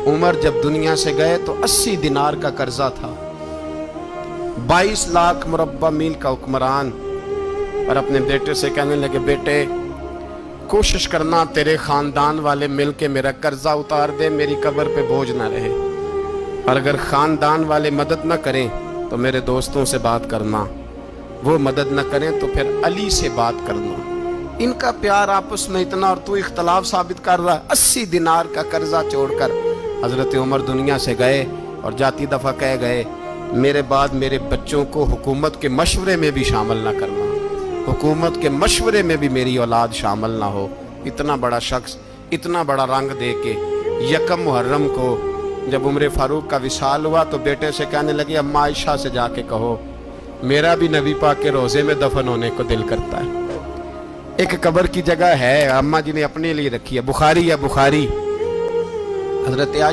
عمر جب دنیا سے گئے تو 80 دینار کا قرضہ تھا، 22 لاکھ مربع میل کا حکمران، اور اپنے بیٹے سے کہنے لگے بیٹے کوشش کرنا تیرے خاندان والے مل کے میرا قرضہ اتار دے، میری قبر پہ بوجھ نہ رہے، اور اگر خاندان والے مدد نہ کریں تو میرے دوستوں سے بات کرنا، وہ مدد نہ کریں تو پھر علی سے بات کرنا۔ ان کا پیار آپس میں اتنا، اور تو اختلاف ثابت کر رہا ہے۔ 80 دینار کا قرضہ چھوڑ کر حضرت عمر دنیا سے گئے اور جاتی دفعہ کہہ گئے میرے بعد میرے بچوں کو حکومت کے مشورے میں بھی شامل نہ کرنا، حکومت کے مشورے میں بھی میری اولاد شامل نہ ہو۔ اتنا بڑا شخص اتنا بڑا رنگ دے کے یکم محرم کو جب عمر فاروق کا وصال ہوا تو بیٹے سے کہنے لگے اما عائشہ سے جا کے کہو میرا بھی نبی پاک کے روزے میں دفن ہونے کو دل کرتا ہے۔ ایک قبر کی جگہ ہے اماں جی نے اپنے لیے رکھی ہے، بخاری ہے، بخاری، حضرت